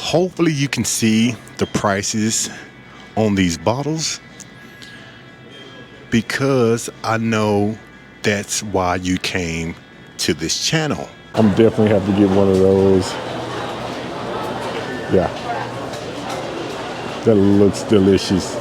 Hopefully you can see the prices on these bottles, because I know that's why you came to this channel. I'm definitely have to get one of those. Yeah, that looks delicious.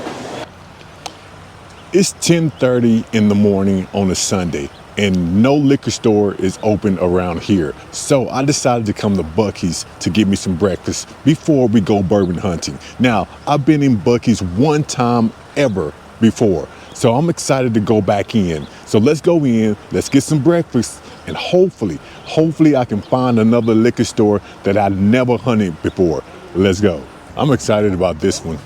It's 10:30 in the morning on a Sunday, and no liquor store is open around here. So I decided to come to Buc-ee's to get me some breakfast before we go bourbon hunting. Now, I've been in Buc-ee's one time ever before, so I'm excited to go back in. So let's go in, let's get some breakfast, and hopefully I can find another liquor store that I never hunted before. Let's go. I'm excited about this one.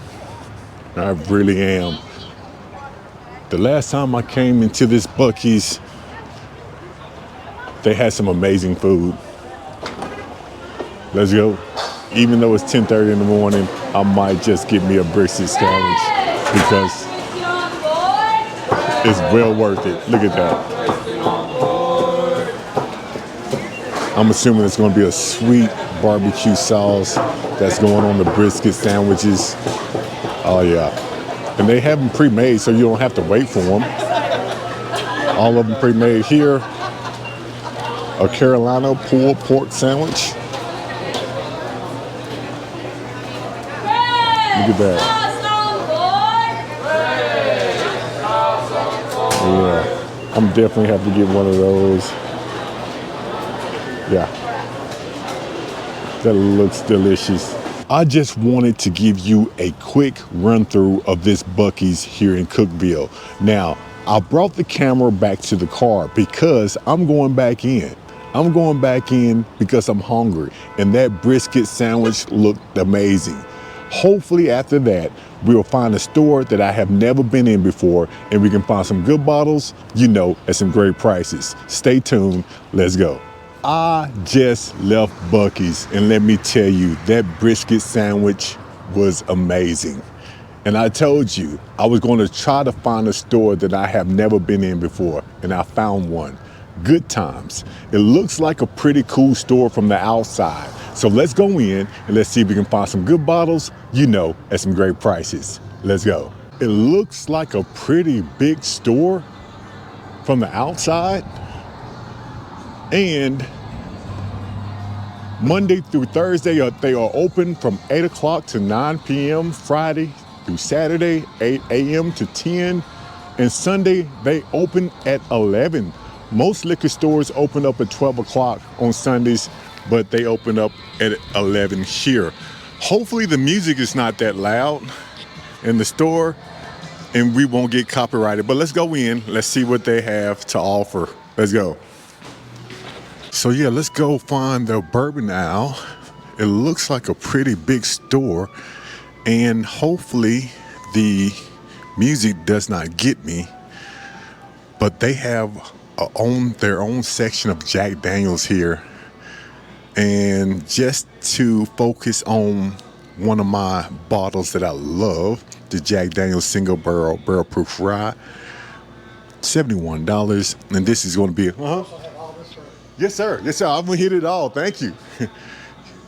I really am. The last time I came into this Buc-ee's, they had some amazing food. Let's go. Even though it's 10:30 in the morning, I might just get me a brisket sandwich because it's well worth it. Look at that. I'm assuming it's going to be a sweet barbecue sauce that's going on the brisket sandwiches. Oh yeah. And they have them pre-made, so you don't have to wait for them. All of them pre-made here. A Carolina pulled pork sandwich. Look at that. Yeah, I'm definitely have to get one of those. Yeah, that looks delicious. I just wanted to give you a quick run through of this Buc-ee's here in Cookeville. Now, I brought the camera back to the car because I'm going back in. I'm going back in because I'm hungry, and that brisket sandwich looked amazing. Hopefully after that, we'll find a store that I have never been in before, and we can find some good bottles, at some great prices. Stay tuned, let's go. I just left Buc-ee's, and let me tell you, that brisket sandwich was amazing. And I told you I was going to try to find a store that I have never been in before, and I found one. Good times. It looks like a pretty cool store from the outside. So let's go in and let's see if we can find some good bottles, at some great prices. Let's go. It looks like a pretty big store from the outside. And Monday through Thursday, they are open from 8 o'clock to 9 p.m. Friday through Saturday, 8 a.m. to 10. And Sunday, they open at 11. Most liquor stores open up at 12 o'clock on Sundays, but they open up at 11 here. Hopefully the music is not that loud in the store and we won't get copyrighted. But let's go in, let's see what they have to offer. Let's go. So yeah, let's go find the bourbon aisle. It looks like a pretty big store, and hopefully the music does not get me, but they have their own section of Jack Daniels here. And just to focus on one of my bottles that I love, the Jack Daniels single barrel proof rye, $71. And this is going to be Yes, sir. Yes, sir. I'm going to hit it all. Thank you.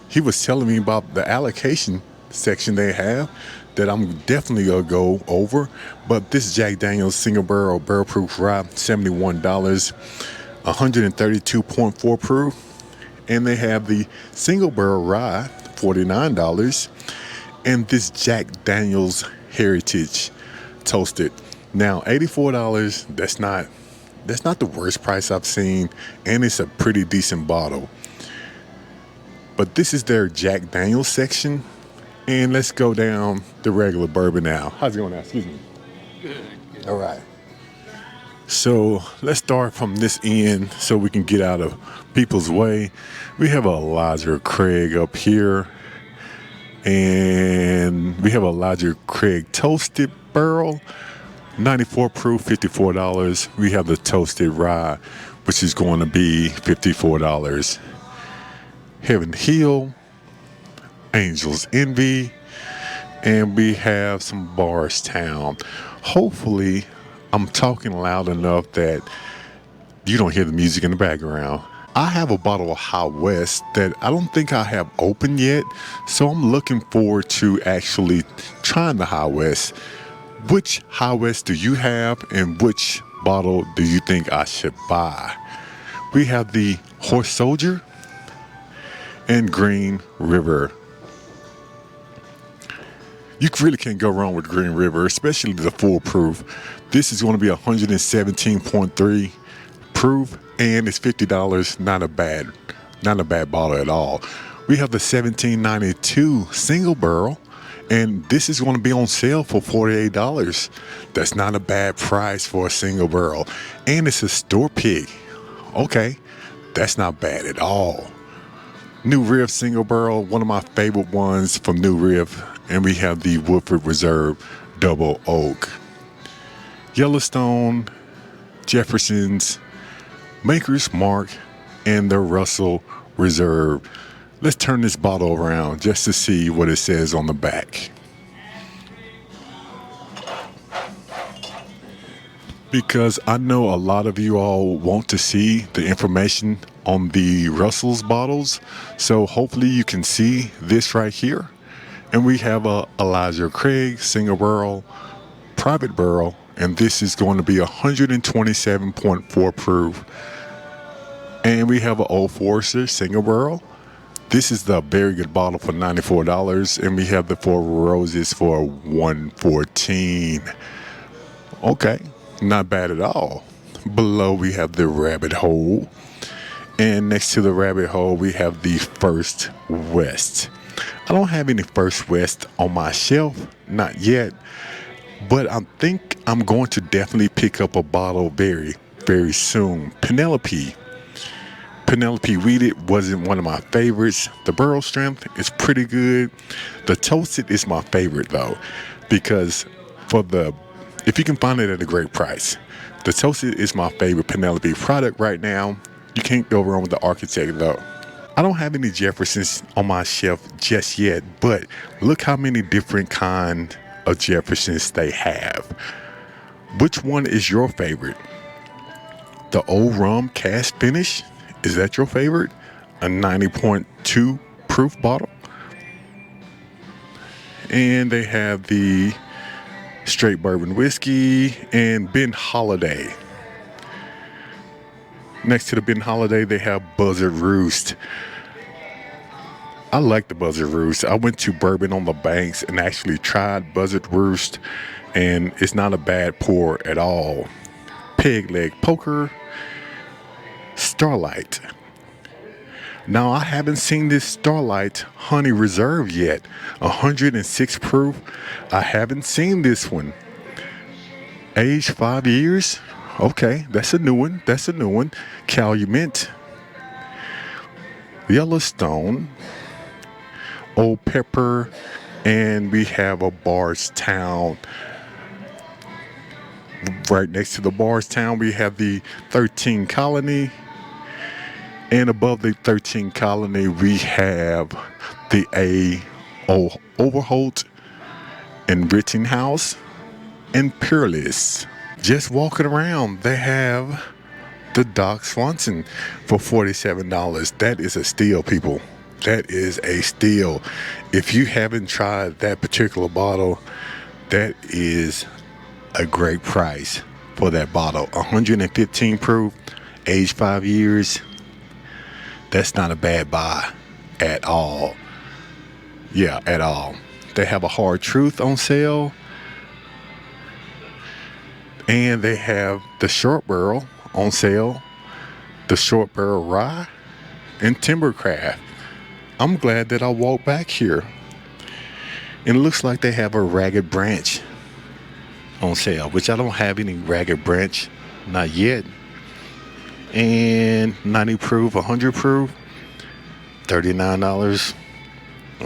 He was telling me about the allocation section they have that I'm definitely going to go over. But this Jack Daniels single barrel proof rye, $71, 132.4 proof. And they have the single barrel rye, $49. And this Jack Daniels Heritage toasted. Now, $84, that's not the worst price I've seen, and it's a pretty decent bottle. But this is their Jack Daniels section, and let's go down the regular bourbon now. How's it going now? Excuse me. Good. All right. So let's start from this end so we can get out of people's way. We have a Elijah Craig up here, and we have a Elijah Craig toasted barrel. 94 proof, $54. We have the toasted rye, which is going to be $54. Heaven Hill, Angel's Envy, and we have some Bardstown. Hopefully, I'm talking loud enough that you don't hear the music in the background. I have a bottle of High West that I don't think I have opened yet, so I'm looking forward to actually trying the High West. Which High West do you have, and which bottle do you think I should buy? We have the Horse Soldier and Green River. You really can't go wrong with Green River, especially the full proof. This is going to be 117.3 proof, and it's $50. Not a bad bottle at all. We have the 1792 single barrel, and this is going to be on sale for $48. That's not a bad price for a single barrel, and it's a store pick. Okay, that's not bad at all. New Riff single barrel, one of my favorite ones from New Riff, and we have the Woodford Reserve Double Oak. Yellowstone, Jefferson's, Maker's Mark, and the Russell Reserve. Let's turn this bottle around just to see what it says on the back. Because I know a lot of you all want to see the information on the Russell's bottles. So hopefully you can see this right here. And we have a Elijah Craig single barrel, private barrel, and this is going to be 127.4 proof. And we have an Old Forester single barrel. This is the very good bottle for $94, and we have the Four Roses for $114. Okay, not bad at all. Below we have the Rabbit Hole, and next to the Rabbit Hole we have the First West. I don't have any First West on my shelf, not yet, but I think I'm going to definitely pick up a bottle very, very soon. Penelope Weeded wasn't one of my favorites. The barrel strength is pretty good. The Toasted is my favorite though, because if you can find it at a great price, the Toasted is my favorite Penelope product right now. You can't go wrong with the Architect though. I don't have any Jeffersons on my shelf just yet, but look how many different kind of Jeffersons they have. Which one is your favorite? The Old Rum Cast Finish? Is that your favorite? A 90.2 proof bottle? And they have the Straight Bourbon Whiskey and Ben Holiday. Next to the Ben Holiday, they have Buzzard Roost. I like the Buzzard Roost. I went to Bourbon on the Banks and actually tried Buzzard Roost, and it's not a bad pour at all. Peg Leg Poker, Starlight. Now, I haven't seen this Starlight Honey Reserve yet. 106 proof. I haven't seen this one. Age 5 years. Okay, that's a new one. Calumet, Yellowstone, Old Pepper, and we have a Bardstown. Right next to the Bardstown, we have the 13 Colony. And above the 13 Colony, we have the Overholt and Rittenhouse and Peerless. Just walking around, they have the Doc Swanson for $47. That is a steal, people. That is a steal. If you haven't tried that particular bottle, that is a great price for that bottle. 115 proof, age 5 years. That's not a bad buy at all. Yeah, at all. They have a Hard Truth on sale. And they have the Short Barrel on sale, the Short Barrel Rye, and Timbercraft. I'm glad that I walked back here. And it looks like they have a Ragged Branch on sale, which I don't have any Ragged Branch, not yet. And 90 proof, 100 proof, $39.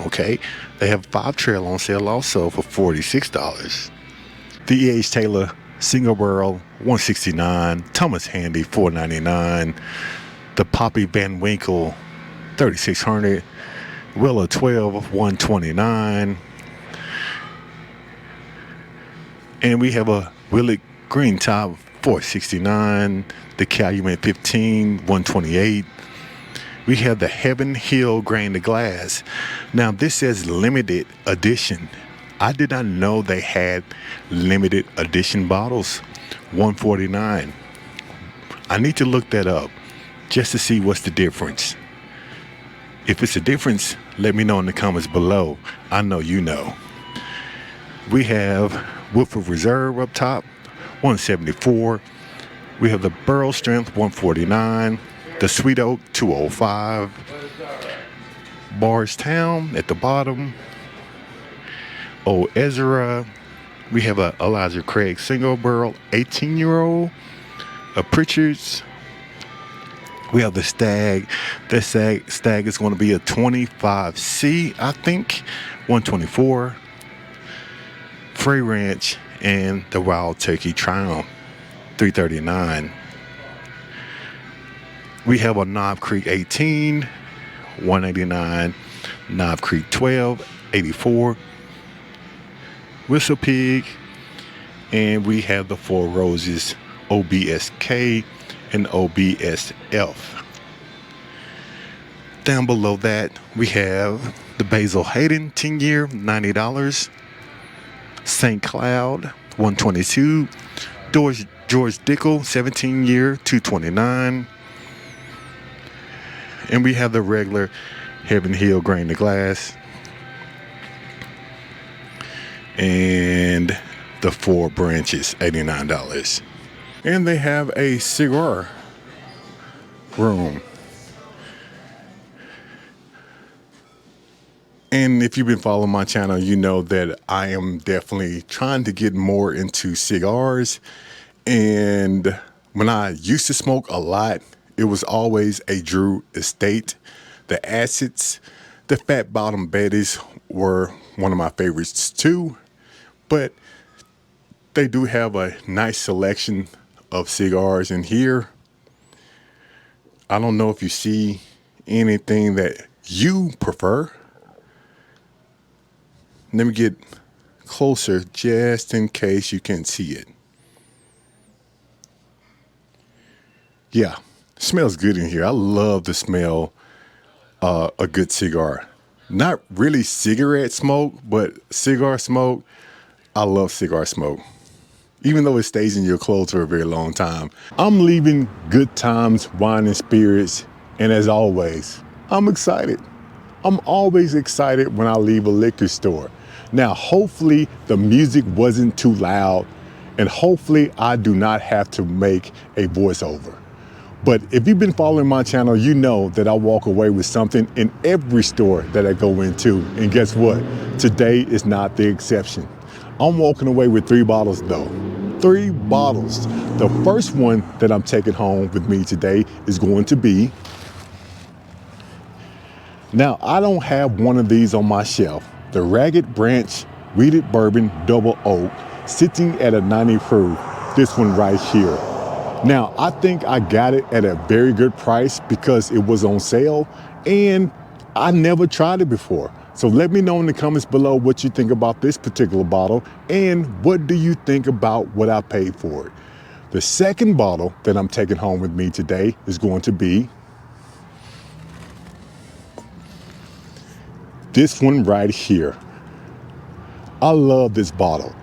Okay. They have 5 Trail on sale also for $46. The E.H. Taylor Single Barrel, $169. Thomas Handy, $499. The Poppy Van Winkle, $3,600. Willow 12, $129. And we have a Willet Green Top, $469. The Calumet 15, $128. we have the Heaven Hill grain to glass. Now this says limited edition. I did not know they had limited edition bottles. $149. I need to look that up just to see what's the difference. If it's a difference, let me know in the comments below. I know you know. We have Woodford Reserve up top, $174. We have the Burrow Strength, $149. The Sweet Oak, $205. Bardstown at the bottom. Old Ezra. We have a Elijah Craig single barrel 18-year-old. A Pritchard's. We have the Stag. The Stag is going to be a 25C, I think. $124. Frey Ranch and the Wild Turkey Triumph, $339. We have a Knob Creek 18, $189. Knob Creek 12, $84. Whistle Pig, and we have the Four Roses OBSK and OBSF. Down below that, we have the Basil Hayden 10-year, $90. St. Cloud, $122. George Dickel 17-year, $229. And we have the regular Heaven Hill grain to glass. And the Four Branches, $89. And they have a cigar room. And if you've been following my channel, you know that I am definitely trying to get more into cigars. And when I used to smoke a lot, it was always a Drew Estate. The Acids, the Fat Bottom Betties were one of my favorites too. But they do have a nice selection of cigars in here. I don't know if you see anything that you prefer. Let me get closer just in case you can see it. Yeah, smells good in here. I love the smell a good cigar. Not really cigarette smoke, but cigar smoke. I love cigar smoke, even though it stays in your clothes for a very long time. I'm leaving Good Times Wine and Spirits, and as always, I'm excited. I'm always excited when I leave a liquor store. Now, hopefully the music wasn't too loud, and hopefully I do not have to make a voiceover. But if you've been following my channel, you know that I walk away with something in every store that I go into. And guess what? Today is not the exception. I'm walking away with 3 bottles though. 3 bottles. The first one that I'm taking home with me today is going to be, now I don't have one of these on my shelf. The Ragged Branch Wheated Bourbon Double Oak, sitting at a 90 proof. This one right here. Now, I think I got it at a very good price because it was on sale and I never tried it before. So let me know in the comments below what you think about this particular bottle and what do you think about what I paid for it. The second bottle that I'm taking home with me today is going to be this one right here. I love this bottle.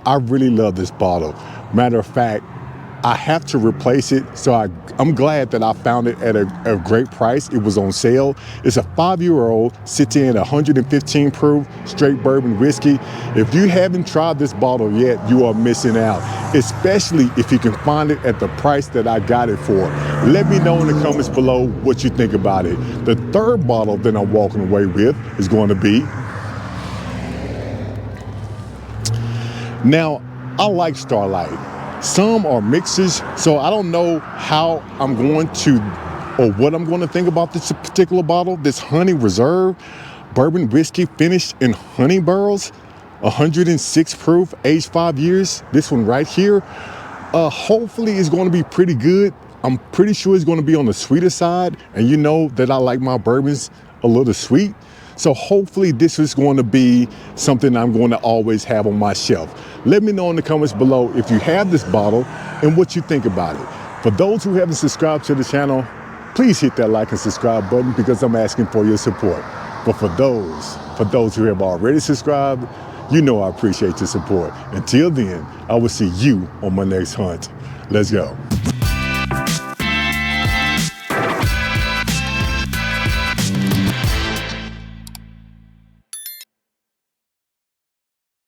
I really love this bottle. Matter of fact, I have to replace it, so I'm glad that I found it at a great price. It was on sale. It's a 5-year-old sitting at 115 proof straight bourbon whiskey. If you haven't tried this bottle yet, you are missing out, especially if you can find it at the price that I got it for. Let me know in the comments below what you think about it. The third bottle that I'm walking away with is going to be, now I like Starlight. Some are mixers, so I don't know how I'm going to, or what I'm going to think about this particular bottle. This Honey Reserve bourbon whiskey finished in honey barrels, 106 proof, aged 5 years. This one right here, hopefully it's going to be pretty good. I'm pretty sure it's going to be on the sweeter side, and you know that I like my bourbons a little sweet. So hopefully this is going to be something I'm going to always have on my shelf. Let me know in the comments below if you have this bottle and what you think about it. For those who haven't subscribed to the channel, please hit that like and subscribe button because I'm asking for your support. But for those who have already subscribed, you know I appreciate your support. Until then, I will see you on my next hunt. Let's go.